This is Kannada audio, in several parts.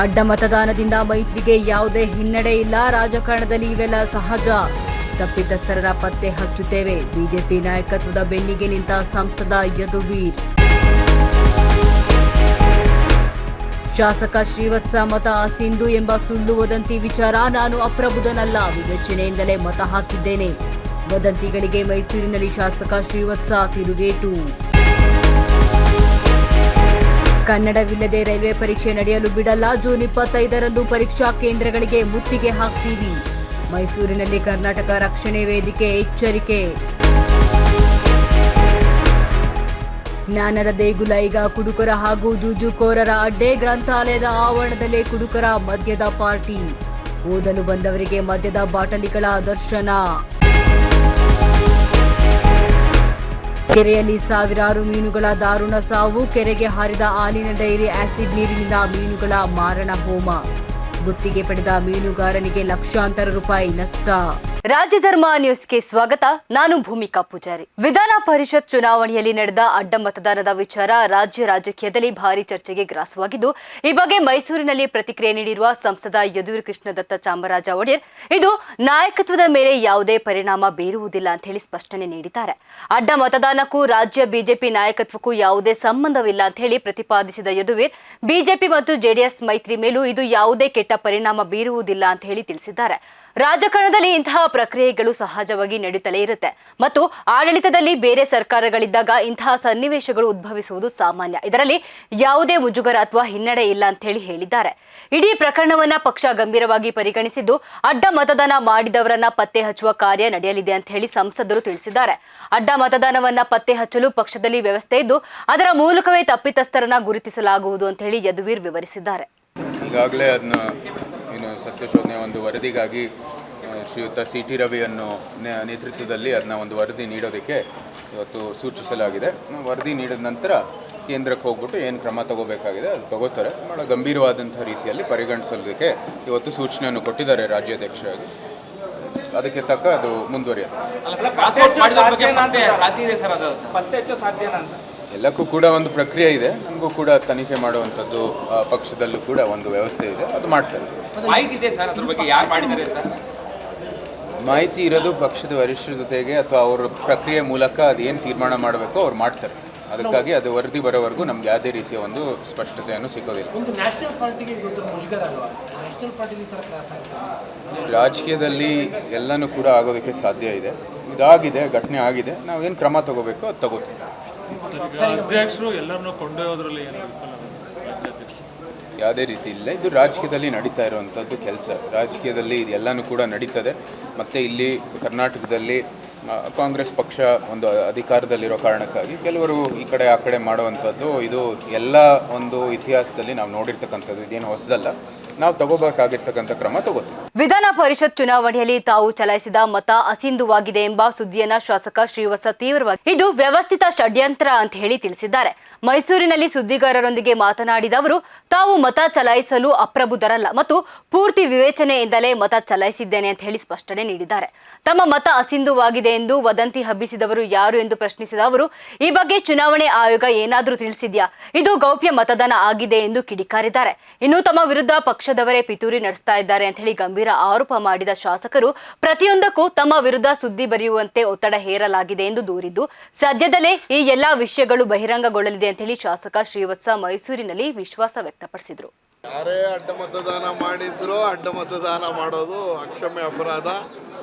ಅಡ್ಡ ಮತದಾನದಿಂದ ಮೈತ್ರಿಗೆ ಯಾವುದೇ ಹಿನ್ನಡೆ ಇಲ್ಲ, ರಾಜಕಾರಣದಲ್ಲಿ ಇವೆಲ್ಲ ಸಹಜ. ತಪ್ಪಿತಸ್ಥರ ಪತ್ತೆ ಹಚ್ಚುತ್ತೇವೆ. ಬಿಜೆಪಿ ನಾಯಕತ್ವದ ಬೆನ್ನಿಗೆ ನಿಂತ ಸಂಸದ ಯದುವೀರ್. ಶಾಸಕ ಶ್ರೀವತ್ಸ ಮತ ಅಸಿಂಧು ಎಂಬ ಸುಳ್ಳು ವದಂತಿ ವಿಚಾರ ನಾನು ಅಪ್ರಬುದ್ಧನಲ್ಲ, ವಿವೇಚನೆಯಿಂದಲೇ ಮತ ಹಾಕಿದ್ದೇನೆ. ವದಂತಿಗಳಿಗೆ ಮೈಸೂರಿನಲ್ಲಿ ಶಾಸಕ ಶ್ರೀವತ್ಸ ತಿರುಗೇಟು. ಕನ್ನಡವಿಲ್ಲದೆ ರೈಲ್ವೆ ಪರೀಕ್ಷೆ ನಡೆಯಲು ಬಿಡಲ್ಲ, ಜೂನ್ 25ರಂದು ಪರೀಕ್ಷಾ ಕೇಂದ್ರಗಳಿಗೆ ಮುತ್ತಿಗೆ ಹಾಕ್ತೀವಿ. ಮೈಸೂರಿನಲ್ಲಿ ಕರ್ನಾಟಕ ರಕ್ಷಣೆ ವೇದಿಕೆ ಎಚ್ಚರಿಕೆ. ಜ್ಞಾನದ ದೇಗುಲ ಈಗ ಕುಡುಕರ ಹಾಗೂ ಜೂಜುಕೋರರ ಅಡ್ಡೆ, ಗ್ರಂಥಾಲಯದ ಆವರಣದಲ್ಲೇ ಕುಡುಕರ ಮದ್ಯದ ಪಾರ್ಟಿ. ಓದಲು ಬಂದವರಿಗೆ ಮದ್ಯದ ಬಾಟಲಿಗಳ ದರ್ಶನ. ಕೆರೆಯಲ್ಲಿ ಸಾವಿರಾರು ಮೀನುಗಳ ದಾರುಣ ಸಾವು, ಕೆರೆಗೆ ಹಾರಿದ ಹಾಲಿನ ಡೈರಿ ಆಸಿಡ್ ನೀರಿನಿಂದ ಮೀನುಗಳ ಮಾರಣ ಹೋಮ. ಗುತ್ತಿಗೆ ಪಡೆದ ಮೀನುಗಾರನಿಗೆ ಲಕ್ಷಾಂತರ ರೂಪಾಯಿ ನಷ್ಟ. ರಾಜ್ಯಧರ್ಮ ನ್ಯೂಸ್ಗೆ ಸ್ವಾಗತ. ನಾನು ಭೂಮಿಕಾ ಪೂಜಾರಿ. ವಿಧಾನ ಪರಿಷತ್ ಚುನಾವಣೆಯಲ್ಲಿ ನಡೆದ ಅಡ್ಡ ಮತದಾನದ ವಿಚಾರ ರಾಜ್ಯ ರಾಜಕೀಯದಲ್ಲಿ ಭಾರಿ ಚರ್ಚೆಗೆ ಗ್ರಾಸವಾಗಿದ್ದು, ಈ ಬಗ್ಗೆ ಮೈಸೂರಿನಲ್ಲಿ ಪ್ರತಿಕ್ರಿಯೆ ನೀಡಿರುವ ಸಂಸದ ಯದುವೀರ್ ಕೃಷ್ಣದತ್ತ ಚಾಮರಾಜ ಒಡೆಯರ್, ಇದು ನಾಯಕತ್ವದ ಮೇಲೆ ಯಾವುದೇ ಪರಿಣಾಮ ಬೀರುವುದಿಲ್ಲ ಅಂತ ಹೇಳಿ ಸ್ಪಷ್ಟನೆ ನೀಡಿದ್ದಾರೆ. ಅಡ್ಡ ಮತದಾನಕ್ಕೂ ರಾಜ್ಯ ಬಿಜೆಪಿ ನಾಯಕತ್ವಕ್ಕೂ ಯಾವುದೇ ಸಂಬಂಧವಿಲ್ಲ ಅಂತ ಹೇಳಿ ಪ್ರತಿಪಾದಿಸಿದ ಯದುವೀರ್, ಬಿಜೆಪಿ ಮತ್ತು ಜೆಡಿಎಸ್ ಮೈತ್ರಿ ಮೇಲೂ ಇದು ಯಾವುದೇ ಕೆಟ್ಟ ಪರಿಣಾಮ ಬೀರುವುದಿಲ್ಲ ಅಂತ ಹೇಳಿ ತಿಳಿಸಿದ್ದಾರೆ. ರಾಜಕಾರಣದಲ್ಲಿ ಇಂತಹ ಪ್ರಕ್ರಿಯೆಗಳು ಸಹಜವಾಗಿ ನಡೆಯುತ್ತಲೇ ಇರುತ್ತೆ ಮತ್ತು ಆಡಳಿತದಲ್ಲಿ ಬೇರೆ ಸರ್ಕಾರಗಳಿದ್ದಾಗ ಇಂತಹ ಸನ್ನಿವೇಶಗಳು ಉದ್ಭವಿಸುವುದು ಸಾಮಾನ್ಯ. ಇದರಲ್ಲಿ ಯಾವುದೇ ಮುಜುಗರ ಅಥವಾ ಹಿನ್ನಡೆ ಇಲ್ಲ ಅಂತ ಹೇಳಿದ್ದಾರೆ. ಇಡೀ ಪ್ರಕರಣವನ್ನ ಪಕ್ಷ ಗಂಭೀರವಾಗಿ ಪರಿಗಣಿಸಿದ್ದು, ಅಡ್ಡ ಮತದಾನ ಮಾಡಿದವರನ್ನ ಪತ್ತೆ ಹಚ್ಚುವ ಕಾರ್ಯ ನಡೆಯಲಿದೆ ಅಂತ ಹೇಳಿ ಸಂಸದರು ತಿಳಿಸಿದ್ದಾರೆ. ಅಡ್ಡ ಮತದಾನವನ್ನ ಪತ್ತೆ ಹಚ್ಚಲು ಪಕ್ಷದಲ್ಲಿ ವ್ಯವಸ್ಥೆ ಇದ್ದು, ಅದರ ಮೂಲಕವೇ ತಪ್ಪಿತಸ್ಥರನ್ನ ಗುರುತಿಸಲಾಗುವುದು ಅಂತ ಹೇಳಿ ಯದುವೀರ್ ವಿವರಿಸಿದ್ದಾರೆ. ಈಗಾಗಲೇ ಅದನ್ನ ಸತ್ಯಶೋಧನೆ ಒಂದು ವರದಿಗಾಗಿ ಶ್ರೀಯುತ CT ರವಿಯನ್ನು ನೇತೃತ್ವದಲ್ಲಿ ಅದನ್ನ ಒಂದು ವರದಿ ನೀಡೋದಕ್ಕೆ ಇವತ್ತು ಸೂಚಿಸಲಾಗಿದೆ. ವರದಿ ನೀಡಿದ ನಂತರ ಕೇಂದ್ರಕ್ಕೆ ಹೋಗ್ಬಿಟ್ಟು ಏನು ಕ್ರಮ ತಗೋಬೇಕಾಗಿದೆ ಅದು ತಗೋತಾರೆ. ಭಾಳ ಗಂಭೀರವಾದಂಥ ರೀತಿಯಲ್ಲಿ ಪರಿಗಣಿಸೋದಕ್ಕೆ ಇವತ್ತು ಸೂಚನೆಯನ್ನು ಕೊಟ್ಟಿದ್ದಾರೆ ರಾಜ್ಯಾಧ್ಯಕ್ಷರಾಗಿ. ಅದಕ್ಕೆ ತಕ್ಕ ಅದು ಮುಂದುವರಿಯುತ್ತೆ. ಎಲ್ಲಕ್ಕೂ ಕೂಡ ಒಂದು ಪ್ರಕ್ರಿಯೆ ಇದೆ. ನಮಗೂ ಕೂಡ ತನಿಖೆ ಮಾಡುವಂಥದ್ದು ಪಕ್ಷದಲ್ಲೂ ಕೂಡ ಒಂದು ವ್ಯವಸ್ಥೆ ಇದೆ, ಅದು ಮಾಡ್ತಾರೆ. ಮಾಹಿತಿ ಇದೆ ಸರ್ ಅದ್ರ ಬಗ್ಗೆ, ಯಾರು ಮಾಡಿದ್ದಾರೆ ಅಂತ ಮಾಹಿತಿ ಇರೋದು ಪಕ್ಷದ ವರಿಷ್ಠರ ಜೊತೆಗೆ ಅಥವಾ ಅವರ ಪ್ರಕ್ರಿಯೆ ಮೂಲಕ ಅದೇನು ತೀರ್ಮಾನ ಮಾಡಬೇಕೋ ಅವ್ರು ಮಾಡ್ತಾರೆ. ಅದಕ್ಕಾಗಿ ಅದು ವರದಿ ಬರೋವರೆಗೂ ನಮ್ಗೆ ಯಾವುದೇ ರೀತಿಯ ಒಂದು ಸ್ಪಷ್ಟತೆಯನ್ನು ಸಿಗೋದಿಲ್ಲ. ರಾಜಕೀಯದಲ್ಲಿ ಎಲ್ಲನೂ ಕೂಡ ಆಗೋದಕ್ಕೆ ಸಾಧ್ಯ ಇದೆ. ಇದಾಗಿದೆ, ಘಟನೆ ಆಗಿದೆ, ನಾವೇನು ಕ್ರಮ ತಗೋಬೇಕೋ ಅದು ತಗೋತೀವಿ. ಅಧ್ಯಕ್ಷರು ಎಲ್ಲರನ್ನೂ ಕೊಂಡೊಯ್ಯೋದ್ರಲ್ಲಿ ಯಾವುದೇ ರೀತಿ ಇಲ್ಲ. ಇದು ರಾಜಕೀಯದಲ್ಲಿ ನಡೀತಾ ಇರುವಂಥದ್ದು ಕೆಲಸ. ರಾಜಕೀಯದಲ್ಲಿ ಇದೆಲ್ಲನೂ ಕೂಡ ನಡೀತದೆ. ಮತ್ತು ಇಲ್ಲಿ ಕರ್ನಾಟಕದಲ್ಲಿ ಕಾಂಗ್ರೆಸ್ ಪಕ್ಷ ಒಂದು ಅಧಿಕಾರದಲ್ಲಿರೋ ಕಾರಣಕ್ಕಾಗಿ ಕೆಲವರು ಈ ಕಡೆ ಆ ಕಡೆ ಮಾಡುವಂಥದ್ದು ಇದು ಎಲ್ಲ ಒಂದು ಇತಿಹಾಸದಲ್ಲಿ ನಾವು ನೋಡಿರ್ತಕ್ಕಂಥದ್ದು. ಇದೇನು ಹೊಸದಲ್ಲ. ನಾವು ತಗೋಬೇಕಾಗಿರ್ತಕ್ಕಂಥ ಕ್ರಮ ತಗೋತೀವಿ. ವಿಧಾನ ಪರಿಷತ್ ಚುನಾವಣೆಯಲ್ಲಿ ತಾವು ಚಲಾಯಿಸಿದ ಮತ ಅಸಿಂಧುವಾಗಿದೆ ಎಂಬ ಸುದ್ದಿಯನ್ನ ಶಾಸಕ ಶ್ರೀವತ್ಸ ತೀವ್ರವಾಗಿ ಇದು ವ್ಯವಸ್ಥಿತ ಷಡ್ಯಂತ್ರ ಅಂತ ಹೇಳಿ ತಿಳಿಸಿದ್ದಾರೆ. ಮೈಸೂರಿನಲ್ಲಿ ಸುದ್ದಿಗಾರರೊಂದಿಗೆ ಮಾತನಾಡಿದ ಅವರು, ತಾವು ಮತ ಚಲಾಯಿಸಲು ಅಪ್ರಬುದ್ಧರಲ್ಲ ಮತ್ತು ಪೂರ್ತಿ ವಿವೇಚನೆಯಿಂದಲೇ ಮತ ಚಲಾಯಿಸಿದ್ದೇನೆ ಅಂತ ಹೇಳಿ ಸ್ಪಷ್ಟನೆ ನೀಡಿದ್ದಾರೆ. ತಮ್ಮ ಮತ ಅಸಿಂಧುವಾಗಿದೆ ಎಂದು ವದಂತಿ ಹಬ್ಬಿಸಿದವರು ಯಾರು ಎಂದು ಪ್ರಶ್ನಿಸಿದ ಅವರು, ಈ ಬಗ್ಗೆ ಚುನಾವಣೆ ಆಯೋಗ ಏನಾದರೂ ತಿಳಿಸಿದ್ಯಾ? ಇದು ಗೌಪ್ಯ ಮತದಾನ ಆಗಿದೆ ಎಂದು ಕಿಡಿಕಾರಿದ್ದಾರೆ. ಇನ್ನು ತಮ್ಮ ವಿರುದ್ಧ ಪಕ್ಷದವರೇ ಪಿತೂರಿ ನಡೆಸ್ತಾ ಇದ್ದಾರೆ ಅಂತ ಹೇಳಿ ಗಂಭೀರ ಆರೋಪ ಮಾಡಿದ ಶಾಸಕರು, ಪ್ರತಿಯೊಂದಕ್ಕೂ ತಮ್ಮ ವಿರುದ್ಧ ಸುದ್ದಿ ಬರೆಯುವಂತೆ ಒತ್ತಡ ಹೇರಲಾಗಿದೆ ಎಂದು ದೂರಿದ್ದು, ಸದ್ಯದಲ್ಲೇ ಈ ಎಲ್ಲಾ ವಿಷಯಗಳು ಬಹಿರಂಗಗೊಳ್ಳಲಿದೆ ಅಂತ ಹೇಳಿ ಶಾಸಕ ಶ್ರೀವತ್ಸ ಮೈಸೂರಿನಲ್ಲಿ ವಿಶ್ವಾಸ ವ್ಯಕ್ತಪಡಿಸಿದರು. ಯಾರೇ ಅಡ್ಡ ಮತದಾನ ಮಾಡಿದ್ರು ಅಡ್ಡ ಮತದಾನ ಮಾಡೋದು ಅಕ್ಷಮ್ಯ ಅಪರಾಧ.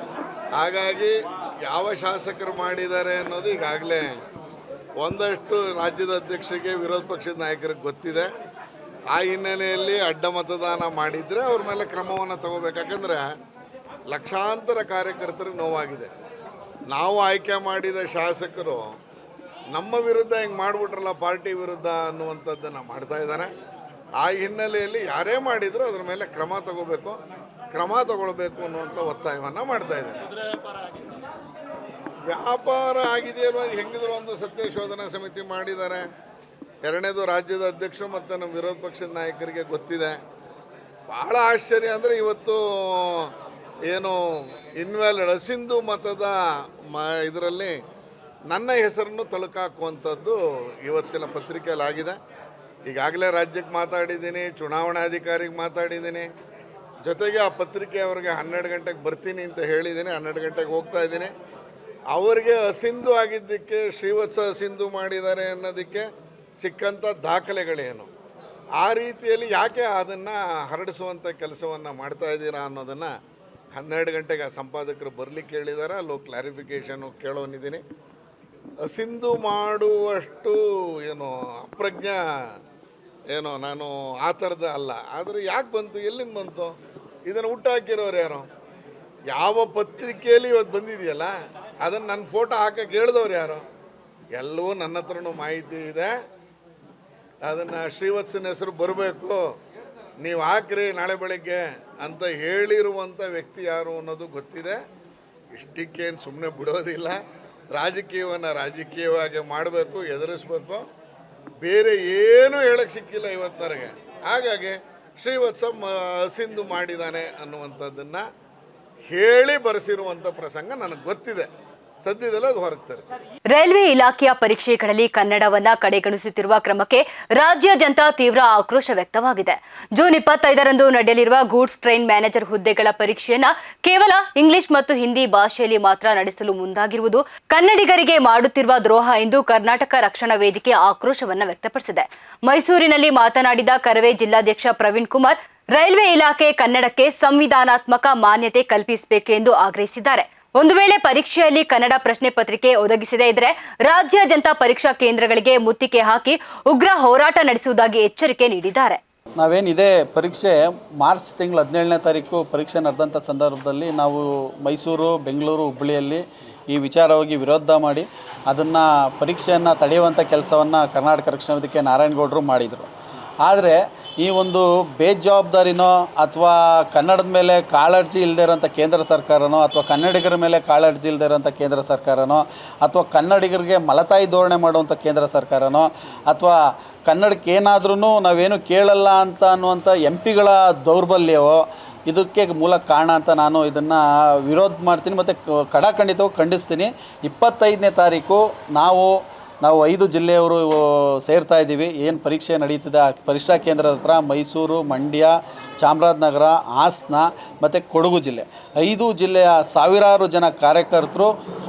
ಹಾಗಾಗಿ ಯಾವ ಶಾಸಕರು ಮಾಡಿದ್ದಾರೆ ಅನ್ನೋದು ಈಗಾಗಲೇ ಒಂದಷ್ಟು ರಾಜ್ಯದ ಅಧ್ಯಕ್ಷರಿಗೆ, ವಿರೋಧ ಪಕ್ಷದ ನಾಯಕರಿಗೆ ಗೊತ್ತಿದೆ. ಆ ಹಿನ್ನೆಲೆಯಲ್ಲಿ ಅಡ್ಡ ಮತದಾನ ಮಾಡಿದರೆ ಅವ್ರ ಮೇಲೆ ಕ್ರಮವನ್ನು ತಗೋಬೇಕು. ಯಾಕಂದರೆ ಲಕ್ಷಾಂತರ ಕಾರ್ಯಕರ್ತರಿಗೆ ನೋವಾಗಿದೆ. ನಾವು ಆಯ್ಕೆ ಮಾಡಿದ ಶಾಸಕರು ನಮ್ಮ ವಿರುದ್ಧ ಹಿಂಗೆ ಮಾಡಿಬಿಟ್ರಲ್ಲ, ಪಾರ್ಟಿ ವಿರುದ್ಧ ಅನ್ನುವಂಥದ್ದನ್ನು ಮಾಡ್ತಾ ಇದ್ದಾರೆ. ಆ ಹಿನ್ನೆಲೆಯಲ್ಲಿ ಯಾರೇ ಮಾಡಿದರೂ ಅದ್ರ ಮೇಲೆ ಕ್ರಮ ತಗೊಳ್ಬೇಕು ಅನ್ನುವಂಥ ಒತ್ತಾಯವನ್ನು ಮಾಡ್ತಾ ಇದ್ದಾರೆ. ವ್ಯಾಪಾರ ಆಗಿದೆಯಲ್ವ, ಹೆಂಗಿದ್ರು ಒಂದು ಸತ್ಯಶೋಧನಾ ಸಮಿತಿ ಮಾಡಿದ್ದಾರೆ. ಎರಡನೇದು ರಾಜ್ಯದ ಅಧ್ಯಕ್ಷರು ಮತ್ತು ನಮ್ಮ ವಿರೋಧ ಪಕ್ಷದ ನಾಯಕರಿಗೆ ಗೊತ್ತಿದೆ. ಭಾಳ ಆಶ್ಚರ್ಯ ಅಂದರೆ ಇವತ್ತು ಏನು ಇನ್ವ್ಯಾಲಿಡ್ ಅಸಿಂಧು ಮತದ ಇದರಲ್ಲಿ ನನ್ನ ಹೆಸರನ್ನು ತಳುಕಾಕುವಂಥದ್ದು ಇವತ್ತಿನ ಪತ್ರಿಕೆಯಲ್ಲಿ ಆಗಿದೆ. ಈಗಾಗಲೇ ರಾಜ್ಯಕ್ಕೆ ಮಾತಾಡಿದ್ದೀನಿ, ಚುನಾವಣಾಧಿಕಾರಿಗೆ ಮಾತಾಡಿದ್ದೀನಿ, ಜೊತೆಗೆ ಆ ಪತ್ರಿಕೆ ಅವ್ರಿಗೆ 12 ಗಂಟೆಗೆ ಬರ್ತೀನಿ ಅಂತ ಹೇಳಿದ್ದೀನಿ. 12 ಗಂಟೆಗೆ ಹೋಗ್ತಾ ಇದ್ದೀನಿ. ಅವರಿಗೆ ಅಸಿಂಧು ಆಗಿದ್ದಕ್ಕೆ, ಶ್ರೀವತ್ಸ ಅಸಿಂಧು ಮಾಡಿದ್ದಾರೆ ಅನ್ನೋದಕ್ಕೆ ಸಿಕ್ಕಂಥ ದಾಖಲೆಗಳೇನು, ಆ ರೀತಿಯಲ್ಲಿ ಯಾಕೆ ಅದನ್ನು ಹರಡಿಸುವಂಥ ಕೆಲಸವನ್ನು ಮಾಡ್ತಾ ಇದ್ದೀರಾ ಅನ್ನೋದನ್ನು 12 ಗಂಟೆಗೆ ಆ ಸಂಪಾದಕರು ಬರಲಿಕ್ಕೆ ಹೇಳಿದ್ದಾರೆ. ಅಲ್ಲೋ ಕ್ಲಾರಿಫಿಕೇಷನು ಕೇಳೋನಿದ್ದೀನಿ. ಅಸಿಂಧು ಮಾಡುವಷ್ಟು ಏನು ಅಪ್ರಜ್ಞಾ ಏನೋ ನಾನು ಆ ಥರದ ಅಲ್ಲ. ಆದರೆ ಯಾಕೆ ಬಂತು, ಎಲ್ಲಿಂದ ಬಂತು, ಇದನ್ನು ಹುಟ್ಟಾಕಿರೋರು ಯಾರು, ಯಾವ ಪತ್ರಿಕೆಯಲ್ಲಿ ಇವತ್ತು ಬಂದಿದೆಯಲ್ಲ ಅದನ್ನು ನನ್ನ ಫೋಟೋ ಹಾಕಕ್ಕೆ ಹೇಳಿದವ್ರು ಯಾರು, ಎಲ್ಲವೂ ನನ್ನ ಹತ್ರನೂ ಮಾಹಿತಿ ಇದೆ. ಅದನ್ನು ಶ್ರೀವತ್ಸನ ಹೆಸರು ಬರಬೇಕು, ನೀವು ಹಾಕ್ರಿ ನಾಳೆ ಬೆಳಗ್ಗೆ ಅಂತ ಹೇಳಿರುವಂಥ ವ್ಯಕ್ತಿ ಯಾರು ಅನ್ನೋದು ಗೊತ್ತಿದೆ. ಇಷ್ಟಕ್ಕೇನು ಸುಮ್ಮನೆ ಬಿಡೋದಿಲ್ಲ. ರಾಜಕೀಯವನ್ನು ರಾಜಕೀಯವಾಗಿ ಮಾಡಬೇಕು, ಎದುರಿಸ್ಬೇಕು. ಬೇರೆ ಏನೂ ಹೇಳಕ್ಕೆ ಸಿಕ್ಕಿಲ್ಲ ಇವತ್ತರೆಗೆ. ಹಾಗಾಗಿ ಶ್ರೀವತ್ಸ ಅಸಿಂಧು ಮಾಡಿದ್ದಾನೆ ಅನ್ನುವಂಥದ್ದನ್ನು ಹೇಳಿ ಬರೆಸಿರುವಂಥ ಪ್ರಸಂಗ ನನಗೆ ಗೊತ್ತಿದೆ. ಸದ್ಯದಲ್ಲೇ ಅದು ಹೊರಗೆ ತರ್ತಾರೆ. ರೈಲ್ವೆ ಇಲಾಖೆಯ ಪರೀಕ್ಷೆಗಳಲ್ಲಿ ಕನ್ನಡವನ್ನ ಕಡೆಗಣಿಸುತ್ತಿರುವ ಕ್ರಮಕ್ಕೆ ರಾಜ್ಯಾದ್ಯಂತ ತೀವ್ರ ಆಕ್ರೋಶ ವ್ಯಕ್ತವಾಗಿದೆ. ಜೂನ್ 25ರಂದು ನಡೆಯಲಿರುವ ಗೂಡ್ಸ್ ಟ್ರೈನ್ ಮ್ಯಾನೇಜರ್ ಹುದ್ದೆಗಳ ಪರೀಕ್ಷೆಯನ್ನ ಕೇವಲ ಇಂಗ್ಲಿಷ್ ಮತ್ತು ಹಿಂದಿ ಭಾಷೆಯಲ್ಲಿ ಮಾತ್ರ ನಡೆಸಲು ಮುಂದಾಗಿರುವುದು ಕನ್ನಡಿಗರಿಗೆ ಮಾಡುತ್ತಿರುವ ದ್ರೋಹ ಎಂದು ಕರ್ನಾಟಕ ರಕ್ಷಣಾ ವೇದಿಕೆ ಆಕ್ರೋಶವನ್ನ ವ್ಯಕ್ತಪಡಿಸಿದೆ. ಮೈಸೂರಿನಲ್ಲಿ ಮಾತನಾಡಿದ ಕರವೇ ಜಿಲ್ಲಾಧ್ಯಕ್ಷ ಪ್ರವೀಣ್ ಕುಮಾರ್, ರೈಲ್ವೆ ಇಲಾಖೆ ಕನ್ನಡಕ್ಕೆ ಸಂವಿಧಾನಾತ್ಮಕ ಮಾನ್ಯತೆ ಕಲ್ಪಿಸಬೇಕೆಂದು ಆಗ್ರಹಿಸಿದ್ದಾರೆ. ಒಂದು ವೇಳೆ ಪರೀಕ್ಷೆಯಲ್ಲಿ ಕನ್ನಡ ಪ್ರಶ್ನೆ ಪತ್ರಿಕೆ ಒದಗಿಸದೇ ಇದ್ದರೆ ರಾಜ್ಯಾದ್ಯಂತ ಪರೀಕ್ಷಾ ಕೇಂದ್ರಗಳಿಗೆ ಮುತ್ತಿಗೆ ಹಾಕಿ ಉಗ್ರ ಹೋರಾಟ ನಡೆಸುವುದಾಗಿ ಎಚ್ಚರಿಕೆ ನೀಡಿದ್ದಾರೆ. ನಾವೇನಿದೆ ಪರೀಕ್ಷೆ ಮಾರ್ಚ್ ತಿಂಗಳು 17ನೇ ತಾರೀಕು ಪರೀಕ್ಷೆ ನಡೆದಂಥ ಸಂದರ್ಭದಲ್ಲಿ ನಾವು ಮೈಸೂರು, ಬೆಂಗಳೂರು, ಹುಬ್ಬಳ್ಳಿಯಲ್ಲಿ ಈ ವಿಚಾರವಾಗಿ ವಿರೋಧ ಮಾಡಿ ಅದನ್ನು ಪರೀಕ್ಷೆಯನ್ನು ತಡೆಯುವಂಥ ಕೆಲಸವನ್ನು ಕರ್ನಾಟಕ ರಕ್ಷಣಾ ವೇದಿಕೆ ನಾರಾಯಣಗೌಡರು ಮಾಡಿದರು. ಆದರೆ ಈ ಒಂದು ಬೇಜವಾಬ್ದಾರಿನೋ ಅಥವಾ ಕನ್ನಡದ ಮೇಲೆ ಕಾಳಜಿ ಇಲ್ಲದೇ ಇರೋಂಥ ಕೇಂದ್ರ ಸರ್ಕಾರನೋ ಅಥವಾ ಕನ್ನಡಿಗರ ಮೇಲೆ ಕಾಳಜಿ ಇಲ್ಲದೇ ಇರೋಂಥ ಕೇಂದ್ರ ಸರ್ಕಾರನೋ ಅಥವಾ ಕನ್ನಡಿಗರಿಗೆ ಮಲತಾಯಿ ಧೋರಣೆ ಮಾಡುವಂಥ ಕೇಂದ್ರ ಸರ್ಕಾರನೋ ಅಥವಾ ಕನ್ನಡಕ್ಕೆ ಏನಾದ್ರೂ ನಾವೇನು ಕೇಳಲ್ಲ ಅಂತ ಅನ್ನುವಂಥ MP ಗಳ ದೌರ್ಬಲ್ಯವೋ ಇದಕ್ಕೆ ಮೂಲ ಕಾರಣ ಅಂತ ನಾನು ಇದನ್ನು ವಿರೋಧ ಮಾಡ್ತೀನಿ ಮತ್ತು ಖಡಾಖಂಡಿತವಾಗಿ ಖಂಡಿಸ್ತೀನಿ. 25ನೇ ತಾರೀಕು ನಾವು 5 ಜಿಲ್ಲೆಯವರು ಸೇರ್ತಾ ಇದ್ದೀವಿ. ಏನು ಪರೀಕ್ಷೆ ನಡೀತಿದೆ ಆ ಪರೀಕ್ಷಾ ಕೇಂದ್ರದ ಹತ್ರ ಮೈಸೂರು, ಮಂಡ್ಯ, ಚಾಮರಾಜನಗರ, ಹಾಸನ ಮತ್ತು ಕೊಡಗು ಜಿಲ್ಲೆ 5 ಜಿಲ್ಲೆಯ ಸಾವಿರಾರು ಜನ ಕಾರ್ಯಕರ್ತರು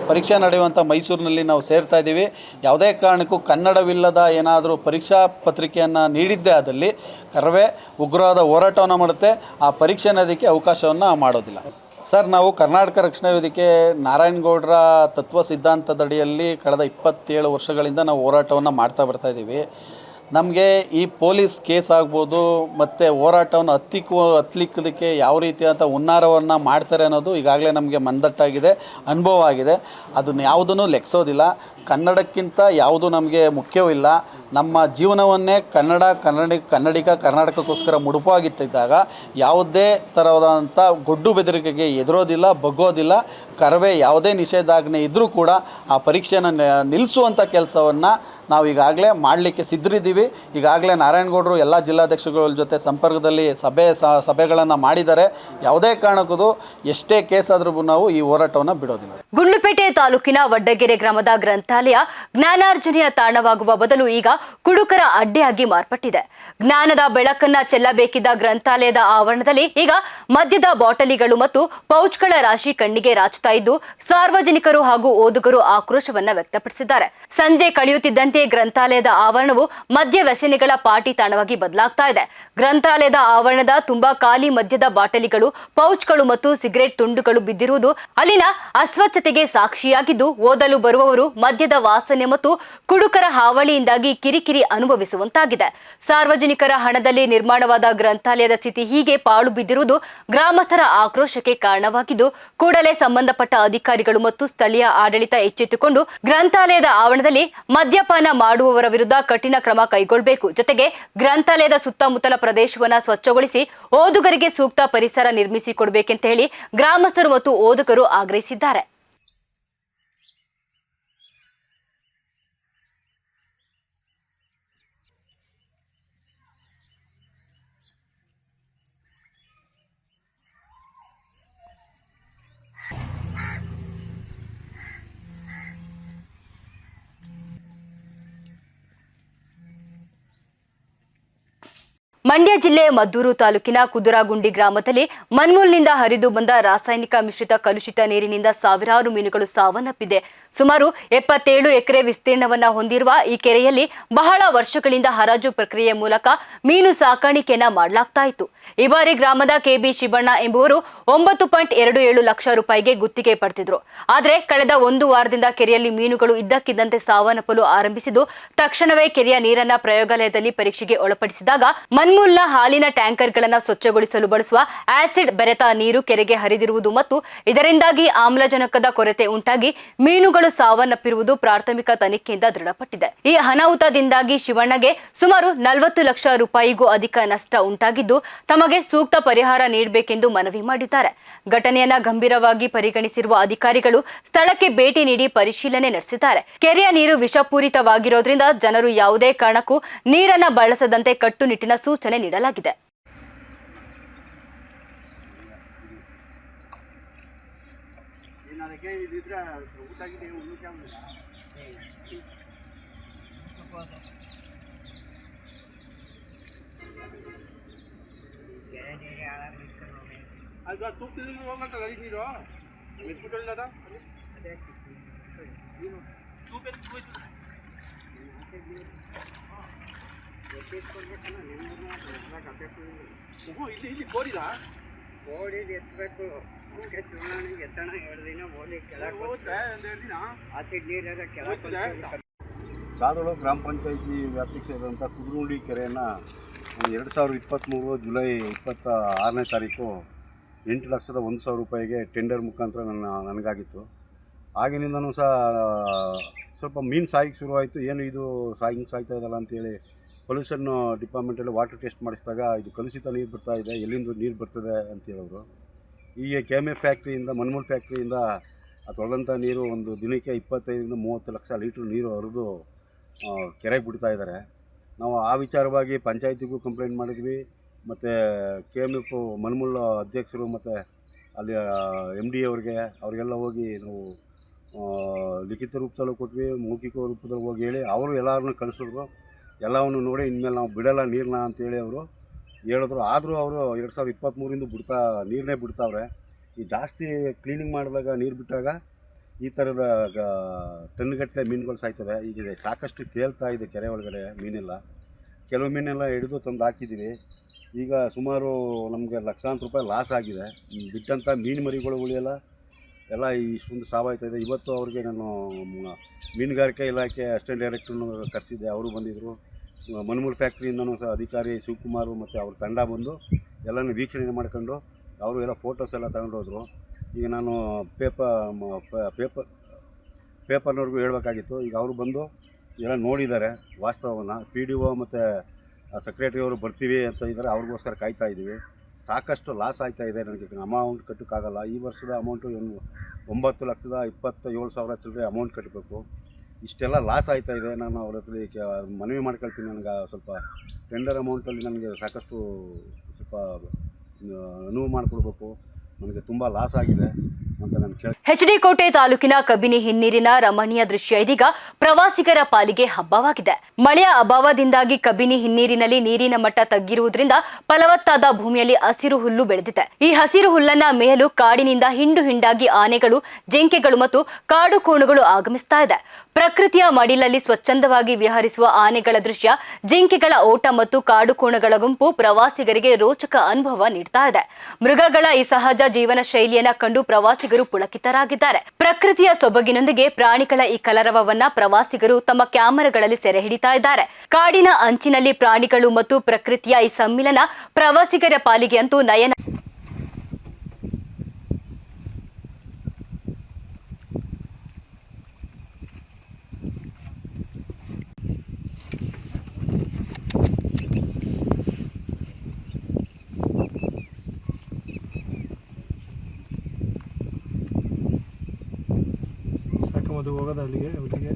ಪರೀಕ್ಷೆ ನಡೆಯುವಂಥ ಮೈಸೂರಿನಲ್ಲಿ ನಾವು ಸೇರ್ತಾ ಇದ್ದೀವಿ. ಯಾವುದೇ ಕಾರಣಕ್ಕೂ ಕನ್ನಡವಿಲ್ಲದ ಏನಾದರೂ ಪರೀಕ್ಷಾ ಪತ್ರಿಕೆಯನ್ನು ನೀಡಿದ್ದೇ ಆದಲ್ಲಿ ಕರವೇ ಉಗ್ರವಾದ ಹೋರಾಟವನ್ನು ಮಾಡುತ್ತೆ. ಆ ಪರೀಕ್ಷೆ ಅನ್ನೋದಕ್ಕೆ ಅವಕಾಶವನ್ನು ಮಾಡೋದಿಲ್ಲ. ಸರ್, ನಾವು ಕರ್ನಾಟಕ ರಕ್ಷಣಾ ವೇದಿಕೆ ನಾರಾಯಣಗೌಡರ ತತ್ವ ಸಿದ್ಧಾಂತದಡಿಯಲ್ಲಿ ಕಳೆದ 27 ವರ್ಷಗಳಿಂದ ನಾವು ಹೋರಾಟವನ್ನು ಮಾಡ್ತಾ ಬರ್ತಾಯಿದ್ದೀವಿ. ನಮಗೆ ಈ ಪೊಲೀಸ್ ಕೇಸ್ ಆಗ್ಬೋದು ಮತ್ತು ಹೋರಾಟವನ್ನು ಹತ್ತಲಿಕ್ಕದಕ್ಕೆ ಯಾವ ರೀತಿಯಾದಂಥ ಹುನ್ನಾರವನ್ನು ಮಾಡ್ತಾರೆ ಅನ್ನೋದು ಈಗಾಗಲೇ ನಮಗೆ ಮಂದಟ್ಟಾಗಿದೆ, ಅನುಭವ ಆಗಿದೆ. ಅದನ್ನು ಯಾವುದನ್ನು ಲೆಕ್ಸೋದಿಲ್ಲ. ಕನ್ನಡಕ್ಕಿಂತ ಯಾವುದು ನಮಗೆ ಮುಖ್ಯವಿಲ್ಲ. ನಮ್ಮ ಜೀವನವನ್ನೇ ಕನ್ನಡಿಗ ಕರ್ನಾಟಕಕ್ಕೋಸ್ಕರ ಮುಡುಪಾಗಿಟ್ಟಿದ್ದಾಗ ಯಾವುದೇ ಥರವಾದಂಥ ಗೊಡ್ಡು ಬೆದರಿಕೆಗೆ ಎದುರೋದಿಲ್ಲ, ಬಗ್ಗೋದಿಲ್ಲ. ಕರವೇ ಯಾವುದೇ ನಿಷೇಧಾಜ್ಞೆ ಇದ್ದರೂ ಕೂಡ ಆ ಪರೀಕ್ಷೆಯನ್ನು ನಿಲ್ಲಿಸುವಂಥ ಕೆಲಸವನ್ನು ನಾವು ಈಗಾಗಲೇ ಮಾಡಲಿಕ್ಕೆ ಸಿದ್ಧರಿದ್ದೀವಿ. ಈಗಾಗಲೇ ನಾರಾಯಣಗೌಡರು ಎಲ್ಲ ಜಿಲ್ಲಾಧ್ಯಕ್ಷಗಳ ಜೊತೆ ಸಂಪರ್ಕದಲ್ಲಿ ಸಭೆಗಳನ್ನು ಮಾಡಿದ್ದಾರೆ. ಯಾವುದೇ ಕಾರಣಕ್ಕೂ ಎಷ್ಟೇ ಕೇಸ್ ಆದರೂ ನಾವು ಈ ಹೋರಾಟವನ್ನು ಬಿಡೋದಿಲ್ಲ. ಗುಂಡ್ಲುಪೇಟೆ ತಾಲೂಕಿನ ವಡ್ಡಗೆರೆ ಗ್ರಾಮದ ಗ್ರಂಥಾಲಯ ಜ್ಞಾನಾರ್ಜನೆಯ ತಾಣವಾಗುವ ಬದಲು ಈಗ ಕುಡುಕರ ಅಡ್ಡೆಯಾಗಿ ಮಾರ್ಪಟ್ಟಿದೆ. ಜ್ಞಾನದ ಬೆಳಕನ್ನ ಚೆಲ್ಲಬೇಕಿದ್ದ ಗ್ರಂಥಾಲಯದ ಆವರಣದಲ್ಲಿ ಈಗ ಮದ್ಯದ ಬಾಟಲಿಗಳು ಮತ್ತು ಪೌಚ್ಗಳ ರಾಶಿ ಕಣ್ಣಿಗೆ ರಾಚುತ್ತಾ ಇದ್ದು ಸಾರ್ವಜನಿಕರು ಹಾಗೂ ಓದುಗರು ಆಕ್ರೋಶವನ್ನ ವ್ಯಕ್ತಪಡಿಸಿದ್ದಾರೆ. ಸಂಜೆ ಕಳೆಯುತ್ತಿದ್ದಂತೆ ಗ್ರಂಥಾಲಯದ ಆವರಣವು ಮದ್ಯ ವ್ಯಸನಿಗಳ ಪಾರ್ಟಿ ತಾಣವಾಗಿ ಬದಲಾಗ್ತಾ ಇದೆ. ಗ್ರಂಥಾಲಯದ ಆವರಣದ ತುಂಬಾ ಖಾಲಿ ಮದ್ಯದ ಬಾಟಲಿಗಳು, ಪೌಚ್ಗಳು ಮತ್ತು ಸಿಗರೆಟ್ ತುಂಡುಗಳು ಬಿದ್ದಿರುವುದು ಅಲ್ಲಿನ ಅಸ್ವಚ್ಛತೆಗೆ ಸಾಕ್ಷಿಯಾಗಿದ್ದು ಓದಲು ಬರುವವರು ಮದ್ಯದ ವಾಸನೆ ಮತ್ತು ಕುಡುಕರ ಹಾವಳಿಯಿಂದಾಗಿ ಕಿರಿಕಿರಿ ಅನುಭವಿಸುವಂತಾಗಿದೆ. ಸಾರ್ವಜನಿಕರ ಹಣದಲ್ಲಿ ನಿರ್ಮಾಣವಾದ ಗ್ರಂಥಾಲಯದ ಸ್ಥಿತಿ ಹೀಗೆ ಪಾಳು ಬಿದ್ದಿರುವುದು ಗ್ರಾಮಸ್ಥರ ಆಕ್ರೋಶಕ್ಕೆ ಕಾರಣವಾಗಿದ್ದು ಕೂಡಲೇ ಸಂಬಂಧಪಟ್ಟ ಅಧಿಕಾರಿಗಳು ಮತ್ತು ಸ್ಥಳೀಯ ಆಡಳಿತ ಎಚ್ಚೆತ್ತುಕೊಂಡು ಗ್ರಂಥಾಲಯದ ಆವರಣದಲ್ಲಿ ಮದ್ಯಪಾನ ಮಾಡುವವರ ವಿರುದ್ಧ ಕಠಿಣ ಕ್ರಮ ಕೈಗೊಳ್ಳಬೇಕು. ಜೊತೆಗೆ ಗ್ರಂಥಾಲಯದ ಸುತ್ತಮುತ್ತಲ ಪ್ರದೇಶವನ್ನು ಸ್ವಚ್ಛಗೊಳಿಸಿ ಓದುಗರಿಗೆ ಸೂಕ್ತ ಪರಿಸರ ನಿರ್ಮಿಸಿಕೊಡಬೇಕೆಂತ ಹೇಳಿ ಗ್ರಾಮಸ್ಥರು ಮತ್ತು ಓದುಗರು ಆಗ್ರಹಿಸಿದ್ದಾರೆ. ಮಂಡ್ಯ ಜಿಲ್ಲೆ ಮದ್ದೂರು ತಾಲೂಕಿನ ಕುದುರಾಗುಂಡಿ ಗ್ರಾಮದಲ್ಲಿ ಮನ್ಮೂಲ್ನಿಂದ ಹರಿದು ಬಂದ ರಾಸಾಯನಿಕ ಮಿಶ್ರಿತ ಕಲುಷಿತ ನೀರಿನಿಂದ ಸಾವಿರಾರು ಮೀನುಗಳು ಸಾವನ್ನಪ್ಪಿದೆ. ಸುಮಾರು 77 ಎಕರೆ ವಿಸ್ತೀರ್ಣವನ್ನ ಹೊಂದಿರುವ ಈ ಕೆರೆಯಲ್ಲಿ ಬಹಳ ವರ್ಷಗಳಿಂದ ಹರಾಜು ಪ್ರಕ್ರಿಯೆ ಮೂಲಕ ಮೀನು ಸಾಕಾಣಿಕೆಯನ್ನ ಮಾಡಲಾಗ್ತಾ ಇತ್ತು. ಈ ಬಾರಿ ಗ್ರಾಮದ ಕೆಬಿ ಶಿವಣ್ಣ ಎಂಬುವರು 9.27 ಲಕ್ಷ ರೂಪಾಯಿಗೆ ಗುತ್ತಿಗೆ ಪಡೆದಿದ್ರು. ಆದರೆ ಕಳೆದ 1 ವಾರದಿಂದ ಕೆರೆಯಲ್ಲಿ ಮೀನುಗಳು ಇದ್ದಕ್ಕಿದ್ದಂತೆ ಸಾವನ್ನಪ್ಪಲು ಆರಂಭಿಸಿದ್ದು, ತಕ್ಷಣವೇ ಕೆರೆಯ ನೀರನ್ನ ಪ್ರಯೋಗಾಲಯದಲ್ಲಿ ಪರೀಕ್ಷೆಗೆ ಒಳಪಡಿಸಿದಾಗ ಮನ್ಮೂಲ್ನ ಹಾಲಿನ ಟ್ಯಾಂಕರ್ಗಳನ್ನು ಸ್ವಚ್ಛಗೊಳಿಸಲು ಬಳಸುವ ಆಸಿಡ್ ಬೆರೆತ ನೀರು ಕೆರೆಗೆ ಹರಿದಿರುವುದು ಮತ್ತು ಇದರಿಂದಾಗಿ ಆಮ್ಲಜನಕದ ಕೊರತೆ ಉಂಟಾಗಿ ಮೀನುಗಳು ಸಾವನ್ನಪ್ಪಿರುವುದು ಪ್ರಾಥಮಿಕ ತನಿಖೆಯಿಂದ ದೃಢಪಟ್ಟಿದೆ. ಈ ಅನಾಹುತದಿಂದಾಗಿ ಶಿವಣ್ಣಗೆ ಸುಮಾರು 40 ಲಕ್ಷ ರೂಪಾಯಿಗೂ ಅಧಿಕ ನಷ್ಟ ಉಂಟಾಗಿದ್ದು, ತಮಗೆ ಸೂಕ್ತ ಪರಿಹಾರ ನೀಡಬೇಕೆಂದು ಮನವಿ ಮಾಡಿದ್ದಾರೆ. ಘಟನೆಯನ್ನ ಗಂಭೀರವಾಗಿ ಪರಿಗಣಿಸಿರುವ ಅಧಿಕಾರಿಗಳು ಸ್ಥಳಕ್ಕೆ ಭೇಟಿ ನೀಡಿ ಪರಿಶೀಲನೆ ನಡೆಸಿದ್ದಾರೆ. ಕೆರೆಯ ನೀರು ವಿಷಪೂರಿತವಾಗಿರೋದ್ರಿಂದ ಜನರು ಯಾವುದೇ ಕಾರಣಕ್ಕೂ ನೀರನ್ನ ಬಳಸದಂತೆ ಕಟ್ಟುನಿಟ್ಟಿನ ಸೂಚನೆ ನೀಡಲಾಗಿದೆ. ಓಡಿ ಎತ್ತಬೇಕು. ಎತ್ತಣ 2 ದಿನ ಓಡಿ ಕೆಳಗೆ ಆಸಿಡ್ ನೀರೆಲ್ಲ ಕೆಳಗೆ. ಸಾದೋಳು ಗ್ರಾಮ ಪಂಚಾಯಿತಿ ವ್ಯಾಪ್ತಿಗೆ ಸೇರಿದಂಥ ಕುದುರುಗುಂಡಿ ಕೆರೆಯನ್ನು 2023 ಜುಲೈ 26ನೇ ತಾರೀಕು 8,01,000 ರೂಪಾಯಿಗೆ ಟೆಂಡರ್ ಮುಖಾಂತರ ನನಗಾಗಿತ್ತು. ಆಗಿನಿಂದನೂ ಸಹ ಸ್ವಲ್ಪ ಮೀನು ಸಾಯಿಗೆ ಶುರುವಾಯಿತು. ಏನು ಇದು ಸಾಯ್ತಾ ಇದಲ್ಲ ಅಂತೇಳಿ ಪೊಲ್ಯೂಷನ್ ಡಿಪಾರ್ಟ್ಮೆಂಟಲ್ಲಿ ವಾಟರ್ ಟೆಸ್ಟ್ ಮಾಡಿಸಿದಾಗ ಇದು ಕಲುಷಿತ ನೀರು ಬರ್ತಾ ಇದೆ, ಎಲ್ಲಿಂದ ನೀರು ಬರ್ತದೆ ಅಂತ ಹೇಳಿದ್ರು. ಈಗ KMF ಫ್ಯಾಕ್ಟ್ರಿಯಿಂದ, ಮನ್ಮೂಲ್ ಫ್ಯಾಕ್ಟ್ರಿಯಿಂದ ತೊಳೆದಂಥ ನೀರು ಒಂದು ದಿನಕ್ಕೆ 25ರಿಂದ 30 ಲಕ್ಷ ಲೀಟ್ರ್ ನೀರು ಹರಿದು ಕೆರೆಗೆ ಬಿಡ್ತಾ ಇದ್ದಾರೆ. ನಾವು ಆ ವಿಚಾರವಾಗಿ ಪಂಚಾಯತಿಗೂ ಕಂಪ್ಲೇಂಟ್ ಮಾಡಿದ್ವಿ, ಮತ್ತು KMF ಮನ್ಮೂಲ್ ಅಧ್ಯಕ್ಷರು ಮತ್ತು ಅಲ್ಲಿ MD ಅವ್ರಿಗೆಲ್ಲ ಹೋಗಿ ನಾವು ಲಿಖಿತ ರೂಪದಲ್ಲೂ ಕೊಟ್ವಿ, ಮೌಖಿಕ ರೂಪದಲ್ಲಿ ಹೋಗಿ ಹೇಳಿ ಅವರು ಎಲ್ಲರನ್ನೂ ಕಳಿಸಿದ್ರು. ಎಲ್ಲವನ್ನು ನೋಡಿ ಇನ್ಮೇಲೆ ನಾವು ಬಿಡಲ್ಲ ನೀರನ್ನ ಅಂತೇಳಿ ಅವರು ಹೇಳಿದ್ರು. ಆದರೂ ಅವರು 2023ರಿಂದ ನೀರನ್ನೇ ಬಿಡ್ತಾವ್ರೆ. ಈ ಜಾಸ್ತಿ ಕ್ಲೀನಿಂಗ್ ಮಾಡಿದಾಗ ನೀರು ಬಿಟ್ಟಾಗ ಈ ಥರದ ಟನ್ಗಟ್ಟಲೆ ಮೀನುಗಳು ಸಾಯ್ತವೆ. ಈಗ ಸಾಕಷ್ಟು ತೇಲ್ತಾ ಇದೆ ಕೆರೆ ಒಳಗಡೆ ಮೀನೆಲ್ಲ. ಕೆಲವು ಮೀನೆಲ್ಲ ಹಿಡಿದು ತಂದು ಹಾಕಿದ್ದೀವಿ. ಈಗ ಸುಮಾರು ನಮಗೆ ಲಕ್ಷಾಂತರ ರೂಪಾಯಿ ಲಾಸ್ ಆಗಿದೆ. ಬಿಟ್ಟಂಥ ಮೀನು ಮರಿಗಳು ಉಳಿಯಲ್ಲ, ಎಲ್ಲ ಇಷ್ಟೊಂದು ಸಾವಾಯ್ತಾ ಇದೆ. ಇವತ್ತು ಅವ್ರಿಗೆ ನಾನು ಮೀನುಗಾರಿಕೆ ಇಲಾಖೆ ಅಸಿಸ್ಟೆಂಟ್ ಡೈರೆಕ್ಟ್ರನ್ನು ಕರೆಸಿದ್ದೆ, ಅವರು ಬಂದಿದ್ದರು. ಮನ್ಮೂಲ್ ಫ್ಯಾಕ್ಟ್ರಿಯಿಂದನೂ ಸಹ ಅಧಿಕಾರಿ ಶಿವಕುಮಾರ್ ಮತ್ತು ಅವ್ರ ತಂಡ ಬಂದು ಎಲ್ಲನೂ ವೀಕ್ಷಣೆ ಮಾಡ್ಕೊಂಡು ಅವರು ಎಲ್ಲ ಫೋಟೋಸ್ ಎಲ್ಲ ತಗೊಂಡೋದ್ರು. ಈಗ ನಾನು ಪೇಪರ್ನವ್ರಿಗೂ ಹೇಳಬೇಕಾಗಿತ್ತು. ಈಗ ಅವರು ಬಂದು ಎಲ್ಲ ನೋಡಿದ್ದಾರೆ ವಾಸ್ತವವನ್ನು. PDO ಮತ್ತು ಸೆಕ್ರೆಟರಿ ಅವರು ಬರ್ತೀವಿ ಅಂತ ಇದ್ದಾರೆ, ಅವ್ರಿಗೋಸ್ಕರ ಕಾಯ್ತಾ ಇದ್ದೀವಿ. ಸಾಕಷ್ಟು ಲಾಸ್ ಆಗ್ತಾ ಇದೆ. ನನಗೆ ಅಮೌಂಟ್ ಕಟ್ಟೋಕ್ಕಾಗಲ್ಲ. ಈ ವರ್ಷದ ಅಮೌಂಟು 9,27,000 ಚಿಲ್ಲರೆ ಅಮೌಂಟ್ ಕಟ್ಟಬೇಕು. ಇಷ್ಟೆಲ್ಲ ಲಾಸ್ ಆಗ್ತಾ ಇದೆ. ನಾನು ಅವ್ರ ಹತ್ರ ಮನವಿ ಮಾಡ್ಕೊಳ್ತೀನಿ, ನನಗೆ ಸ್ವಲ್ಪ ಟೆಂಡರ್ ಅಮೌಂಟಲ್ಲಿ ನನಗೆ ಸಾಕಷ್ಟು ಸ್ವಲ್ಪ ಅನುವು ಮಾಡಿಕೊಡ್ಬೇಕು. ನನಗೆ ತುಂಬ ಲಾಸ್ ಆಗಿದೆ ಅಂತ ನಾನು ಕೇಳಿ. HD ಕೋಟೆ ತಾಲೂಕಿನ ಕಬಿನಿ ಹಿನ್ನೀರಿನ ರಮಣೀಯ ದೃಶ್ಯ ಇದೀಗ ಪ್ರವಾಸಿಗರ ಪಾಲಿಗೆ ಹಬ್ಬವಾಗಿದೆ. ಮಳೆಯ ಅಭಾವದಿಂದಾಗಿ ಕಬಿನಿ ಹಿನ್ನೀರಿನಲ್ಲಿ ನೀರಿನ ಮಟ್ಟ ತಗ್ಗಿರುವುದರಿಂದ ಫಲವತ್ತಾದ ಭೂಮಿಯಲ್ಲಿ ಹಸಿರು ಹುಲ್ಲು ಬೆಳೆದಿದೆ. ಈ ಹಸಿರು ಹುಲ್ಲನ್ನ ಮೇಯಲು ಕಾಡಿನಿಂದ ಹಿಂಡು ಹಿಂಡಾಗಿ ಆನೆಗಳು, ಜಿಂಕೆಗಳು ಮತ್ತು ಕಾಡು ಕೋಣಗಳು ಆಗಮಿಸ್ತಾ ಇದೆ. ಪ್ರಕೃತಿಯ ಮಡಿಲಲ್ಲಿ ಸ್ವಚ್ಛಂದವಾಗಿ ವಿಹರಿಸುವ ಆನೆಗಳ ದೃಶ್ಯ, ಜಿಂಕೆಗಳ ಓಟ ಮತ್ತು ಕಾಡು ಕೋಣಗಳ ಗುಂಪು ಪ್ರವಾಸಿಗರಿಗೆ ರೋಚಕ ಅನುಭವ ನೀಡ್ತಾ ಇದೆ. ಮೃಗಗಳ ಈ ಸಹಜ ಜೀವನ ಶೈಲಿಯನ್ನ ಕಂಡು ಪ್ರವಾಸಿಗರು ಪುಳಕಿತರಾಗಿದ್ದಾರೆ. ಪ್ರಕೃತಿಯ ಸೊಬಗಿನೊಂದಿಗೆ ಪ್ರಾಣಿಗಳ ಈ ಕಲರವವನ್ನ ಪ್ರವಾಸಿಗರು ತಮ್ಮ ಕ್ಯಾಮೆರಾಗಳಲ್ಲಿ ಸೆರೆ ಹಿಡಿತಾ ಇದ್ದಾರೆ. ಕಾಡಿನ ಅಂಚಿನಲ್ಲಿ ಪ್ರಾಣಿಗಳು ಮತ್ತು ಪ್ರಕೃತಿಯ ಈ ಸಮ್ಮಿಲನ ಪ್ರವಾಸಿಗರ ಪಾಲಿಗೆ ಅಂತೂ ನಯನ. ಅದು ಹೋಗೋದು ಅಲ್ಲಿಗೆ ಅವರಿಗೆ.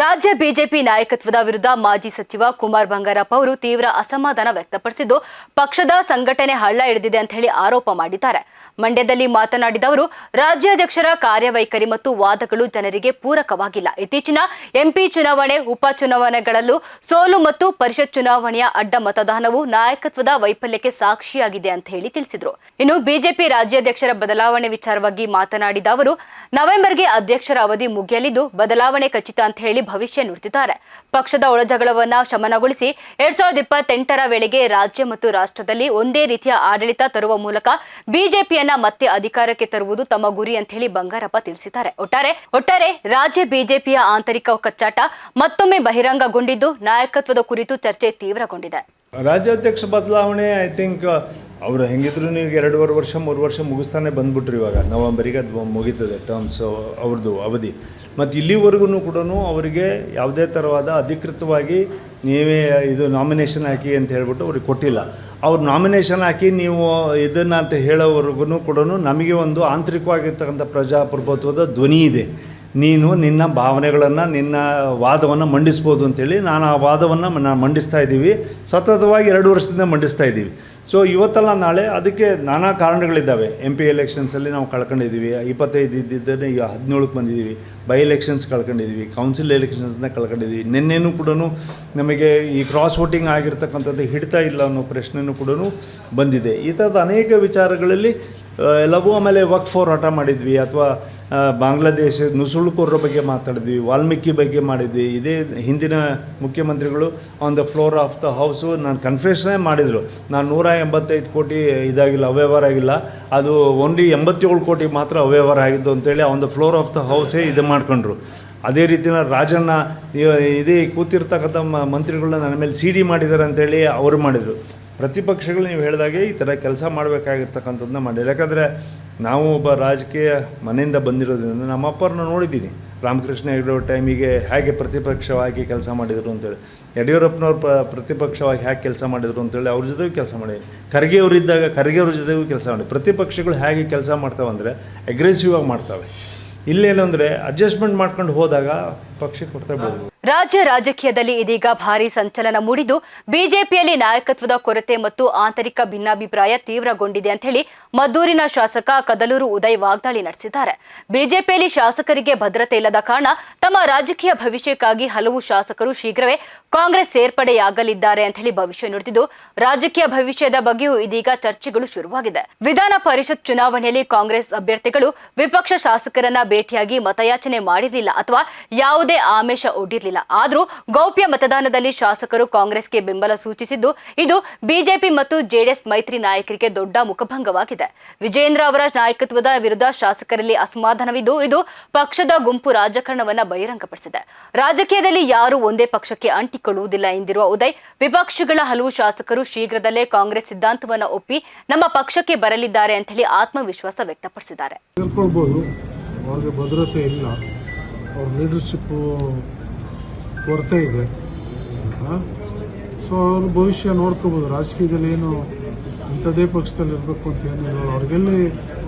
ರಾಜ್ಯ ಬಿಜೆಪಿ ನಾಯಕತ್ವದ ವಿರುದ್ಧ ಮಾಜಿ ಸಚಿವ ಕುಮಾರ್ ಬಂಗಾರಪ್ಪ ಅವರು ತೀವ್ರ ಅಸಮಾಧಾನ ವ್ಯಕ್ತಪಡಿಸಿದ್ದು ಪಕ್ಷದ ಸಂಘಟನೆ ಹಳ್ಳ ಹಿಡಿದಿದೆ ಅಂತ ಹೇಳಿ ಆರೋಪ ಮಾಡಿದ್ದಾರೆ. ಮಂಡ್ಯದಲ್ಲಿ ಮಾತನಾಡಿದ ಅವರು ರಾಜ್ಯಾಧ್ಯಕ್ಷರ ಕಾರ್ಯವೈಖರಿ ಮತ್ತು ವಾದಗಳು ಜನರಿಗೆ ಪೂರಕವಾಗಿಲ್ಲ. ಇತ್ತೀಚಿನ ಎಂಪಿ ಚುನಾವಣೆ, ಉಪಚುನಾವಣೆಗಳಲ್ಲೂ ಸೋಲು ಮತ್ತು ಪರಿಷತ್ ಚುನಾವಣೆಯ ಅಡ್ಡ ಮತದಾನವು ನಾಯಕತ್ವದ ವೈಫಲ್ಯಕ್ಕೆ ಸಾಕ್ಷಿಯಾಗಿದೆ ಅಂತ ಹೇಳಿ ತಿಳಿಸಿದರು. ಇನ್ನು ಬಿಜೆಪಿ ರಾಜ್ಯಾಧ್ಯಕ್ಷರ ಬದಲಾವಣೆ ವಿಚಾರವಾಗಿ ಮಾತನಾಡಿದ ಅವರು ನವೆಂಬರ್ಗೆ ಅಧ್ಯಕ್ಷರ ಅವಧಿ ಮುಗಿಯಲಿದ್ದು ಬದಲಾವಣೆ ಖಚಿತ ಅಂತ ಹೇಳಿ ಭವಿಷ್ಯ ನುಡಿದಿದ್ದಾರೆ. ಪಕ್ಷದ ಒಳಜಗಳವನ್ನ ಶಮನಗೊಳಿಸಿ 2028ರ ವೇಳೆಗೆ ರಾಜ್ಯ ಮತ್ತು ರಾಷ್ಟ್ರದಲ್ಲಿ ಒಂದೇ ರೀತಿಯ ಆಡಳಿತ ತರುವ ಮೂಲಕ ಬಿಜೆಪಿಯನ್ನ ಮತ್ತೆ ಅಧಿಕಾರಕ್ಕೆ ತರುವುದು ತಮ್ಮ ಗುರಿ ಅಂತ ಹೇಳಿ ಬಂಗಾರಪ್ಪ ತಿಳಿಸಿದ್ದಾರೆ. ಒಟ್ಟಾರೆ ರಾಜ್ಯ ಬಿಜೆಪಿಯ ಆಂತರಿಕ ಕಚ್ಚಾಟ ಮತ್ತೊಮ್ಮೆ ಬಹಿರಂಗಗೊಂಡಿದ್ದು ನಾಯಕತ್ವದ ಕುರಿತು ಚರ್ಚೆ ತೀವ್ರಗೊಂಡಿದೆ. ರಾಜ್ಯಾಧ್ಯಕ್ಷ ಬದಲಾವಣೆ ಐ ಥಿಂಕ್ ಅವರು ಹೆಂಗಿದ್ರು ನೀವು 2.5 ವರ್ಷ 3 ವರ್ಷ ಮುಗಿಸ್ತಾನೆ ಬಂದ್ಬಿಟ್ರು. ಇವಾಗ ನವಂಬರಿಗೆ ಅದು ಮುಗೀತದೆ ಟರ್ಮ್ಸ್ ಅವ್ರದ್ದು ಅವಧಿ. ಮತ್ತು ಇಲ್ಲಿವರೆಗೂ ಕೂಡ ಅವರಿಗೆ ಯಾವುದೇ ಥರವಾದ ಅಧಿಕೃತವಾಗಿ ನೀವೇ ಇದು ನಾಮಿನೇಷನ್ ಹಾಕಿ ಅಂತ ಹೇಳ್ಬಿಟ್ಟು ಅವ್ರಿಗೆ ಕೊಟ್ಟಿಲ್ಲ. ಅವ್ರು ನಾಮಿನೇಷನ್ ಹಾಕಿ ನೀವು ಇದನ್ನು ಅಂತ ಹೇಳೋವರೆಗೂ ಕೂಡ ನಮಗೆ ಒಂದು ಆಂತರಿಕವಾಗಿರ್ತಕ್ಕಂಥ ಪ್ರಜಾಪ್ರಭುತ್ವದ ಧ್ವನಿ ಇದೆ. ನೀನು ನಿನ್ನ ಭಾವನೆಗಳನ್ನು, ನಿನ್ನ ವಾದವನ್ನು ಮಂಡಿಸ್ಬೋದು ಅಂತೇಳಿ ನಾನು ಆ ವಾದವನ್ನು ನಾನು ಮಂಡಿಸ್ತಾ ಇದ್ದೀವಿ. ಸತತವಾಗಿ 2 ವರ್ಷದಿಂದ ಮಂಡಿಸ್ತಾ ಇದ್ದೀವಿ. ಸೊ ಇವತ್ತಲ್ಲ ನಾಳೆ ಅದಕ್ಕೆ ನಾನಾ ಕಾರಣಗಳಿದ್ದಾವೆ. MP ಎಲೆಕ್ಷನ್ಸಲ್ಲಿ ನಾವು ಕಳ್ಕೊಂಡಿದ್ದೀವಿ, 25 ಇದ್ದಿದ್ದನ್ನು ಈಗ 17ಕ್ಕೆ ಬಂದಿದ್ದೀವಿ. ಬೈ ಎಲೆಕ್ಷನ್ಸ್ ಕಳ್ಕೊಂಡಿದ್ದೀವಿ, ಕೌನ್ಸಿಲ್ ಎಲೆಕ್ಷನ್ಸ್ನ ಕಳ್ಕೊಂಡಿದ್ದೀವಿ. ನಿನ್ನೆನೂ ಕೂಡ ನಮಗೆ ಈ ಕ್ರಾಸ್ ವೋಟಿಂಗ್ ಆಗಿರ್ತಕ್ಕಂಥದ್ದು ಹಿಡ್ತಾ ಇಲ್ಲ ಅನ್ನೋ ಪ್ರಶ್ನೆಯೂ ಕೂಡ ಬಂದಿದೆ. ಈ ಥರದ ಅನೇಕ ವಿಚಾರಗಳಲ್ಲಿ ಎಲ್ಲವೂ. ಆಮೇಲೆ ವಕ್ಫ್ ಹೋರಾಟ ಮಾಡಿದ್ವಿ, ಅಥವಾ ಬಾಂಗ್ಲಾದೇಶ ನುಸುಳುಕೋರರ ಬಗ್ಗೆ ಮಾತಾಡಿದ್ವಿ, ವಾಲ್ಮೀಕಿ ಬಗ್ಗೆ ಮಾಡಿದ್ವಿ. ಇದೇ ಹಿಂದಿನ ಮುಖ್ಯಮಂತ್ರಿಗಳು on the floor of the house ನಾನು ಕನ್ಫೆಷನ್ನೇ ಮಾಡಿದರು. ನಾನು 185 ಕೋಟಿ ಇದಾಗಿಲ್ಲ, ಅವ್ಯವಹಾರ ಆಗಿಲ್ಲ, ಅದು ಓನ್ಲಿ 87 ಕೋಟಿ ಮಾತ್ರ ಅವ್ಯವಹಾರ ಆಗಿದ್ದು ಅಂತೇಳಿ on the floor of the ಹೌಸೇ ಇದು ಮಾಡ್ಕೊಂಡ್ರು. ಅದೇ ರೀತಿಯ ರಾಜಣ್ಣ ಇದೇ ಕೂತಿರ್ತಕ್ಕಂಥ ಮಂತ್ರಿಗಳನ್ನ ನನ್ನ ಮೇಲೆ CD ಮಾಡಿದ್ದಾರೆ ಅಂತೇಳಿ ಅವರು ಮಾಡಿದರು. ಪ್ರತಿಪಕ್ಷಗಳು ನೀವು ಹೇಳಿದಾಗೆ ಈ ಥರ ಕೆಲಸ ಮಾಡಬೇಕಾಗಿರ್ತಕ್ಕಂಥದ್ದನ್ನ ಮಾಡಿಲ್ಲ. ಯಾಕಂದರೆ ನಾವು ಒಬ್ಬ ರಾಜಕೀಯ ಮನೆಯಿಂದ ಬಂದಿರೋದ್ರಿಂದ ನಮ್ಮ ಅಪ್ಪರನ್ನ ನೋಡಿದ್ದೀನಿ. ರಾಮಕೃಷ್ಣ ಹೆಗಡೆ ಟೈಮಿಗೆ ಹೇಗೆ ಪ್ರತಿಪಕ್ಷವಾಗಿ ಕೆಲಸ ಮಾಡಿದರು ಅಂತೇಳಿ, ಯಡಿಯೂರಪ್ಪನವ್ರು ಪ್ರತಿಪಕ್ಷವಾಗಿ ಹೇಗೆ ಕೆಲಸ ಮಾಡಿದರು ಅಂತೇಳಿ ಅವ್ರ ಜೊತೆಗೂ ಕೆಲಸ ಮಾಡಿದ್ದೀನಿ. ಖರ್ಗೆ ಅವರಿದ್ದಾಗ ಖರ್ಗೆ ಅವ್ರ ಜೊತೆಗೂ ಕೆಲಸ ಮಾಡಿ. ಪ್ರತಿಪಕ್ಷಗಳು ಹೇಗೆ ಕೆಲಸ ಮಾಡ್ತಾವೆ ಅಂದರೆ ಅಗ್ರೆಸಿವ್ ಆಗಿ ಮಾಡ್ತವೆ. ಇಲ್ಲೇನಂದರೆ ಅಡ್ಜಸ್ಟ್ಮೆಂಟ್ ಮಾಡ್ಕೊಂಡು ಹೋದಾಗ ಪಕ್ಷಕ್ಕೆ ಕೊಡ್ತಾ ಬರ್ಬೋದು. ರಾಜ್ಯ ರಾಜಕೀಯದಲ್ಲಿ ಇದೀಗ ಭಾರೀ ಸಂಚಲನ ಮೂಡಿದ್ದು ಬಿಜೆಪಿಯಲ್ಲಿ ನಾಯಕತ್ವದ ಕೊರತೆ ಮತ್ತು ಆಂತರಿಕ ಭಿನ್ನಾಭಿಪ್ರಾಯ ತೀವ್ರಗೊಂಡಿದೆ ಅಂತ ಹೇಳಿ ಮದ್ದೂರಿನ ಶಾಸಕ ಕದಲೂರು ಉದಯ್ ವಾಗ್ದಾಳಿ ನಡೆಸಿದ್ದಾರೆ. ಬಿಜೆಪಿಯಲ್ಲಿ ಶಾಸಕರಿಗೆ ಭದ್ರತೆ ಇಲ್ಲದ ಕಾರಣ ತಮ್ಮ ರಾಜಕೀಯ ಭವಿಷ್ಯಕ್ಕಾಗಿ ಹಲವು ಶಾಸಕರು ಶೀಘ್ರವೇ ಕಾಂಗ್ರೆಸ್ ಸೇರ್ಪಡೆಯಾಗಲಿದ್ದಾರೆ ಅಂತ ಹೇಳಿ ಭವಿಷ್ಯ ನುಡಿದಿದ್ದು ರಾಜಕೀಯ ಭವಿಷ್ಯದ ಬಗ್ಗೆಯೂ ಇದೀಗ ಚರ್ಚೆಗಳು ಶುರುವಾಗಿದೆ. ವಿಧಾನ ಪರಿಷತ್ ಚುನಾವಣೆಯಲ್ಲಿ ಕಾಂಗ್ರೆಸ್ ಅಭ್ಯರ್ಥಿಗಳು ವಿಪಕ್ಷ ಶಾಸಕರನ್ನ ಭೇಟಿಯಾಗಿ ಮತಯಾಚನೆ ಮಾಡಿರಲಿಲ್ಲ ಅಥವಾ ಯಾವುದೇ ಆಮಿಷ ಒಡ್ಡಿರಲಿಲ್ಲ. ಆದರೂ ಗೌಪ್ಯ ಮತದಾನದಲ್ಲಿ ಶಾಸಕರು ಕಾಂಗ್ರೆಸ್ಗೆ ಬೆಂಬಲ ಸೂಚಿಸಿದ್ದು ಇದು ಬಿಜೆಪಿ ಮತ್ತು ಜೆಡಿಎಸ್ ಮೈತ್ರಿ ನಾಯಕರಿಗೆ ದೊಡ್ಡ ಮುಖಭಂಗವಾಗಿದೆ. ವಿಜೇಂದ್ರ ಅವರ ನಾಯಕತ್ವದ ವಿರುದ್ಧ ಶಾಸಕರಲ್ಲಿ ಅಸಮಾಧಾನವಿದ್ದು ಇದು ಪಕ್ಷದ ಗುಂಪು ರಾಜಕಾರಣವನ್ನ ಬಹಿರಂಗಪಡಿಸಿದೆ. ರಾಜಕೀಯದಲ್ಲಿ ಯಾರು ಒಂದೇ ಪಕ್ಷಕ್ಕೆ ಅಂಟಿಕೊಳ್ಳುವುದಿಲ್ಲ ಎಂದಿರುವ ಉದಯ್ ವಿಪಕ್ಷಗಳ ಹಲವು ಶಾಸಕರು ಶೀಘ್ರದಲ್ಲೇ ಕಾಂಗ್ರೆಸ್ ಸಿದ್ಧಾಂತವನ್ನು ಒಪ್ಪಿ ನಮ್ಮ ಪಕ್ಷಕ್ಕೆ ಬರಲಿದ್ದಾರೆ ಅಂತ ಹೇಳಿ ಆತ್ಮವಿಶ್ವಾಸ ವ್ಯಕ್ತಪಡಿಸಿದ್ದಾರೆ. ಅವ್ರಿಗೆ ಭದ್ರತೆ ಇಲ್ಲ, ಅವ್ರ ಲೀಡರ್ಶಿಪ್ಪು ಕೊರತೆ ಇದೆ. ಸೊ ಅವ್ರ ಭವಿಷ್ಯ ನೋಡ್ಕೋಬೋದು. ರಾಜಕೀಯದಲ್ಲಿ ಏನು ಇಂಥದ್ದೇ ಪಕ್ಷದಲ್ಲಿ ಇರಬೇಕು ಅಂತ ಏನಿಲ್ಲ. ಅವ್ರಿಗೆಲ್ಲಿ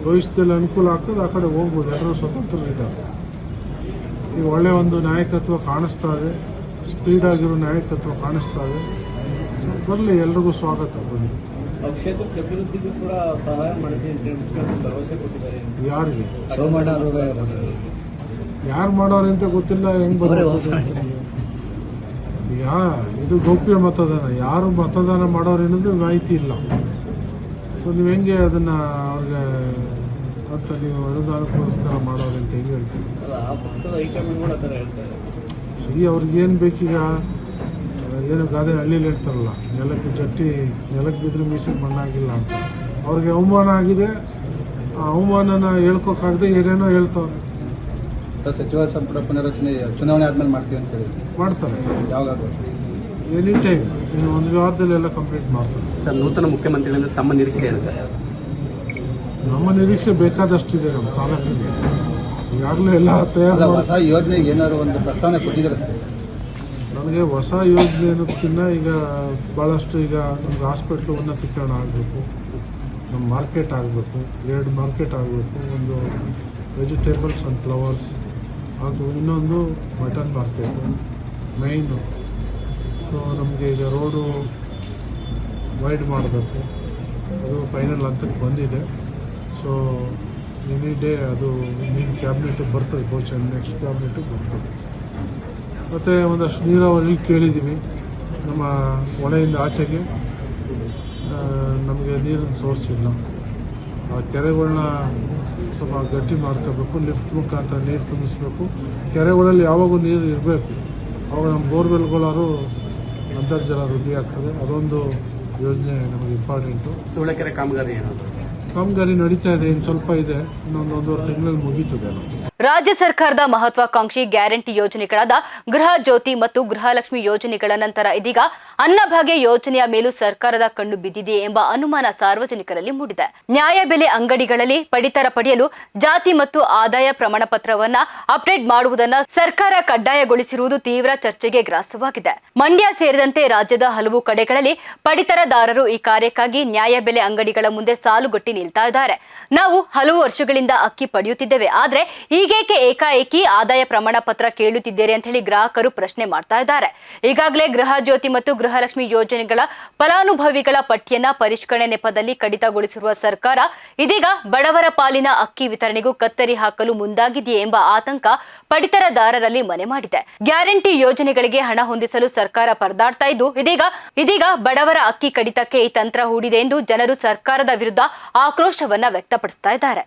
ಭವಿಷ್ಯದಲ್ಲಿ ಅನುಕೂಲ ಆಗ್ತದೆ ಆ ಕಡೆ ಹೋಗ್ಬೋದು. ಎಲ್ಲರೂ ಸ್ವತಂತ್ರರಿದ್ದಾರೆ. ಈಗ ಒಳ್ಳೆಯ ಒಂದು ನಾಯಕತ್ವ ಕಾಣಿಸ್ತಾ ಇದೆ, ಸ್ಪೀಡಾಗಿರೋ ನಾಯಕತ್ವ ಕಾಣಿಸ್ತಾ ಇದೆ. ಸೊ ಬರಲಿ, ಎಲ್ರಿಗೂ ಸ್ವಾಗತ. ಬನ್ನಿ. ಯಾರಿಗೆ ಯಾರು ಮಾಡೋರು ಅಂತ ಗೊತ್ತಿಲ್ಲ. ಹೆಂಗ್ ಇದು ಗೌಪ್ಯ ಮತದಾನ, ಯಾರು ಮತದಾನ ಮಾಡೋರು ಅನ್ನೋದು ಮಾಹಿತಿ ಇಲ್ಲ. ಸೊ ನೀವು ಹೆಂಗೆ ಅದನ್ನ ಅವ್ರಿಗೆ ಅಂತ ನೀವು ಅನುದಾನಕ್ಕೋಸ್ಕರ ಮಾಡೋರು ಅಂತ ಹೆಂಗೆ ಹೇಳ್ತೀವಿ? ಸರಿ, ಅವ್ರಿಗೇನು ಬೇಕೀಗ? ಏನು ಗಾದೆ ಹಳ್ಳಿಲಿ ಹೇಳ್ತಾರಲ್ಲ, ನೆಲಕ್ಕೆ ಬಿದ್ದರೆ ಮೀಸಲು ಮಣ್ಣಾಗಿಲ್ಲ ಅಂತ. ಅವ್ರಿಗೆ ಅವಮಾನ ಆಗಿದೆ. ಆ ಅವಮಾನನ ಹೇಳ್ಕೊಕ್ಕಾಗದೆ ಏನೇನೋ ಹೇಳ್ತಾವ್ರೆ. ಸಚಿವ ಸಂಪುಟ ಪುನರಚನೆ ಚುನಾವಣೆ ಆದ್ಮೇಲೆ ಮಾಡ್ತೀವಿ ಅಂತ ಹೇಳಿ ಮಾಡ್ತಾರೆ. ಯಾವಾಗ? ಎನಿ ಟೈಮ್, ಇನ್ನು 1 ವಾರದಲ್ಲಿ ಎಲ್ಲ ಕಂಪ್ಲೀಟ್ ಮಾಡ್ತಾರೆ. ಸರ್, ನೂತನ ಮುಖ್ಯಮಂತ್ರಿಗಳಿಂದ ತಮ್ಮ ನಿರೀಕ್ಷೆ ಏನು ಸರ್? ನಮ್ಮ ನಿರೀಕ್ಷೆ ಬೇಕಾದಷ್ಟಿದೆ ನಮ್ಮ ತಾಲೂಕಿಗೆ. ಈಗಾಗಲೇ ಎಲ್ಲ ತಯಾರು. ಹೊಸ ಯೋಜನೆಗೆ ಏನಾದ್ರು ಒಂದು ಪ್ರಸ್ತಾವನೆ ಕೊಟ್ಟಿದ್ದಾರೆ ಸರ್? ನನಗೆ ಹೊಸ ಯೋಜನೆ ಅನ್ನೋದಕ್ಕಿಂತ ಈಗ ಭಾಳಷ್ಟು ಈಗ ನಮ್ಗೆ ಹಾಸ್ಪಿಟ್ಲು ಉನ್ನತೀಕರಣ ಆಗಬೇಕು, ನಮ್ಮ ಮಾರ್ಕೆಟ್ ಆಗಬೇಕು, 2 ಮಾರ್ಕೆಟ್ ಆಗಬೇಕು. ಒಂದು ವೆಜಿಟೇಬಲ್ಸ್ ಆ್ಯಂಡ್ ಫ್ಲವರ್ಸ್ ಅದು ಇನ್ನೊಂದು ಮಟನ್ ಮಾರ್ಕೆಟು ಮೈನು. ಸೊ ನಮಗೆ ಈಗ ರೋಡು ವೈಡ್ ಮಾಡಬೇಕು, ಅದು ಫೈನಲ್ ಹಂತಕ್ಕೆ ಬಂದಿದೆ. ಸೊ ಎನಿ ಡೇ ಅದು ನೀನು ಕ್ಯಾಬಿನೆಟಿಗೆ ಬರ್ತದೆ, ಬಹುಶಃ ನೆಕ್ಸ್ಟ್ ಕ್ಯಾಬಿನೆಟಿಗೆ ಬರ್ತದೆ. ಮತ್ತು ಒಂದಷ್ಟು ನೀರಾವರಿ ಕೇಳಿದ್ದೀವಿ. ನಮ್ಮ ಹೊಳೆಯಿಂದ ಆಚೆಗೆ ನಮಗೆ ನೀರಿನ ಸೋರ್ಸ್ ಇಲ್ಲ. ಆ ಕೆರೆಗಳನ್ನ ಸ್ವಲ್ಪ ಗಟ್ಟಿ ಮಾಡ್ಕೋಬೇಕು, ಲಿಫ್ಟ್ ಮುಖಾಂತರ ನೀರು ತುಂಬಿಸ್ಬೇಕು. ಕೆರೆಗಳಲ್ಲಿ ಯಾವಾಗೂ ನೀರು ಇರಬೇಕು, ಆವಾಗ ನಮ್ಮ ಬೋರ್ವೆಲ್ಗಳಾರು ಅಂತರ್ಜಲ ವೃದ್ಧಿ ಆಗ್ತದೆ. ಅದೊಂದು ಯೋಜನೆ ನಮಗೆ ಇಂಪಾರ್ಟೆಂಟು. ಸೂಳೆಕೆರೆ ಕಾಮಗಾರಿ ಏನು? ಕಾಮಗಾರಿ ನಡೀತಾ ಇದೆ, ಇನ್ನು ಸ್ವಲ್ಪ ಇದೆ, ಇನ್ನೊಂದು 1.5 ತಿಂಗಳಲ್ಲಿ ಮುಗೀತದೆ. ರಾಜ್ಯ ಸರ್ಕಾರದ ಮಹತ್ವಾಕಾಂಕ್ಷಿ ಗ್ಯಾರಂಟಿ ಯೋಜನೆಗಳಾದ ಗೃಹ ಜ್ಯೋತಿ ಮತ್ತು ಗೃಹಲಕ್ಷ್ಮಿ ಯೋಜನೆಗಳ ನಂತರ ಇದೀಗ ಅನ್ನಭಾಗ್ಯ ಯೋಜನೆಯ ಮೇಲೂ ಸರ್ಕಾರದ ಕಣ್ಣು ಬಿದ್ದಿದೆ ಎಂಬ ಅನುಮಾನ ಸಾರ್ವಜನಿಕರಲ್ಲಿ ಮೂಡಿದೆ. ನ್ಯಾಯಬೆಲೆ ಅಂಗಡಿಗಳಲ್ಲಿ ಪಡಿತರ ಪಡೆಯಲು ಜಾತಿ ಮತ್ತು ಆದಾಯ ಪ್ರಮಾಣ ಪತ್ರವನ್ನ ಅಪ್ಡೇಟ್ ಮಾಡುವುದನ್ನು ಸರ್ಕಾರ ಕಡ್ಡಾಯಗೊಳಿಸಿರುವುದು ತೀವ್ರ ಚರ್ಚೆಗೆ ಗ್ರಾಸವಾಗಿದೆ. ಮಂಡ್ಯ ಸೇರಿದಂತೆ ರಾಜ್ಯದ ಹಲವು ಕಡೆಗಳಲ್ಲಿ ಪಡಿತರದಾರರು ಈ ಕಾರ್ಯಕ್ಕಾಗಿ ನ್ಯಾಯಬೆಲೆ ಅಂಗಡಿಗಳ ಮುಂದೆ ಸಾಲುಗಟ್ಟಿ ನಿಲ್ತಾ ಇದ್ದಾರೆ. ನಾವು ಹಲವು ವರ್ಷಗಳಿಂದ ಅಕ್ಕಿ ಪಡೆಯುತ್ತಿದ್ದೇವೆ, ಆದ್ರೆ ಈಗೇಕೆ ಏಕಾಏಕಿ ಆದಾಯ ಪ್ರಮಾಣ ಪತ್ರ ಕೇಳುತ್ತಿದ್ದೀರಿ ಅಂತ ಹೇಳಿ ಗ್ರಾಹಕರು ಪ್ರಶ್ನೆ ಮಾಡ್ತಾ ಇದ್ದಾರೆ. ಈಗಾಗಲೇ ಗೃಹ ಜ್ಯೋತಿ ಮತ್ತು ಗೃಹಲಕ್ಷ್ಮಿ ಯೋಜನೆಗಳ ಫಲಾನುಭವಿಗಳ ಪಟ್ಟಿಯನ್ನ ಪರಿಷ್ಕರಣೆ ನೆಪದಲ್ಲಿ ಕಡಿತಗೊಳಿಸಿರುವ ಸರ್ಕಾರ ಇದೀಗ ಬಡವರ ಪಾಲಿನ ಅಕ್ಕಿ ವಿತರಣೆಗೂ ಕತ್ತರಿ ಹಾಕಲು ಮುಂದಾಗಿದೆಯೇ ಎಂಬ ಆತಂಕ ಪಡಿತರದಾರರಲ್ಲಿ ಮನೆ ಮಾಡಿದೆ. ಗ್ಯಾರಂಟಿ ಯೋಜನೆಗಳಿಗೆ ಹಣ ಹೊಂದಿಸಲು ಸರ್ಕಾರ ಪರದಾಡ್ತಾ ಇದ್ದು ಇದೀಗ ಬಡವರ ಅಕ್ಕಿ ಕಡಿತಕ್ಕೆ ಈ ತಂತ್ರ ಹೂಡಿದೆ ಎಂದು ಜನರು ಸರ್ಕಾರದ ವಿರುದ್ಧ ಆಕ್ರೋಶವನ್ನ ವ್ಯಕ್ತಪಡಿಸ್ತಾ ಇದ್ದಾರೆ.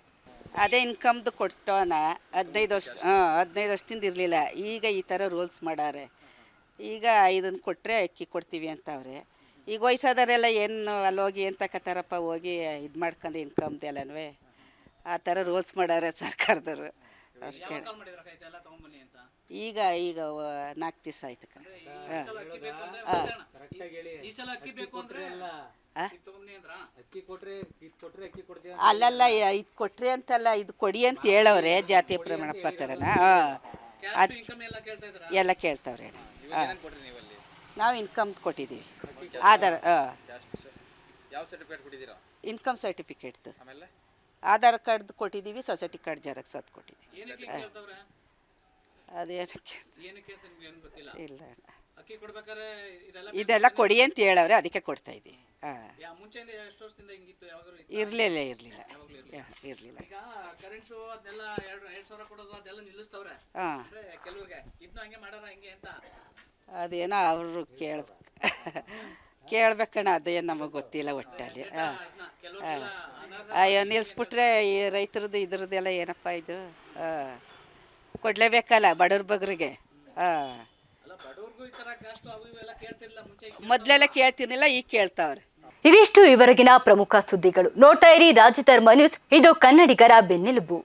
ಅದೇ ಇನ್ಕಮ್ದು ಕೊಟ್ಟೋನ 15 ವರ್ಷದಿಂದ ಇರಲಿಲ್ಲ. ಈಗ ಈ ಥರ ರೂಲ್ಸ್ ಮಾಡಾರೆ. ಈಗ ಇದನ್ನು ಕೊಟ್ಟರೆ ಅಕ್ಕಿ ಕೊಡ್ತೀವಿ ಅಂತವ್ರೆ. ಈಗ ವಯಸ್ಸಾದವರೆಲ್ಲ ಏನು ಅಲ್ಲಿ ಹೋಗಿ ಏನು ತಗೋತಾರಪ್ಪ, ಹೋಗಿ ಇದು ಮಾಡ್ಕೊಂಡು ಇನ್ಕಮ್ದೆಲ್ಲನೂ ಆ ಥರ ರೂಲ್ಸ್ ಮಾಡಾರೆ ಸರ್ಕಾರದವರು ಅಷ್ಟೇ. ಈಗ 4 ದಿವಸ ಆಯ್ತು. ಅಲ್ಲಲ್ಲ, ಇದು ಕೊಟ್ರಿ ಅಂತಲ್ಲ, ಇದು ಕೊಡಿ ಅಂತ ಹೇಳವ್ರೆ. ಜಾತಿಯ ಪ್ರಮಾಣ ಪತ್ರನ ಅದು ಎಲ್ಲ ಕೇಳ್ತಾವ್ರೆ. ನಾವು ಇನ್ಕಮ್ ಕೊಟ್ಟಿದ್ದೀವಿ. ಆಧಾರ್ ಇನ್ಕಮ್ ಸರ್ಟಿಫಿಕೇಟ್ದು, ಆಧಾರ್ ಕಾರ್ಡ್ ಕೊಟ್ಟಿದ್ದೀವಿ, ಸೊಸೈಟಿ ಕಾರ್ಡ್ ಜೆರಾಕ್ಸ್ ಅದು ಕೊಟ್ಟಿದ್ದೀವಿ. ಅದೇನಕ್ಕೆ ಇಲ್ಲ, ಇದೆಲ್ಲ ಕೊಡಿ ಅಂತ ಹೇಳವ್ರೆ, ಅದಕ್ಕೆ ಕೊಡ್ತಾ ಇದ್ದೀವಿ. ಇರಲಿಲ್ಲ. ಅದೇನೋ ಅವರು ಕೇಳ್ಬೇಕಣ್ಣ, ಅದೇನು ನಮಗೆ ಗೊತ್ತಿಲ್ಲ ಒಟ್ಟಲ್ಲಿ. ಅಯ್ಯೋ ನಿಲ್ಲಿಸ್ಬಿಟ್ರೆ ಈ ರೈತರದ್ದು ಇದ್ರದ್ದೆಲ್ಲ ಏನಪ್ಪ ಇದು, ಕೊಡಲೇಬೇಕಲ್ಲ ಬಡವ್ರ ಬಗ್ರಿಗೆ. ಮೊದಲೆಲ್ಲ ಕೇಳ್ತಿರ್ಲಿಲ್ಲ, ಈಗ ಕೇಳ್ತಾವ್ರೆ. ಇವಿಷ್ಟು ಇವರೆಗಿನ ಪ್ರಮುಖ ಸುದ್ದಿಗಳು. ನೋಡ್ತಾ ಇರಿ ರಾಜಧರ್ಮ ನ್ಯೂಸ್, ಇದು ಕನ್ನಡಿಗರ ಬೆನ್ನೆಲುಬು.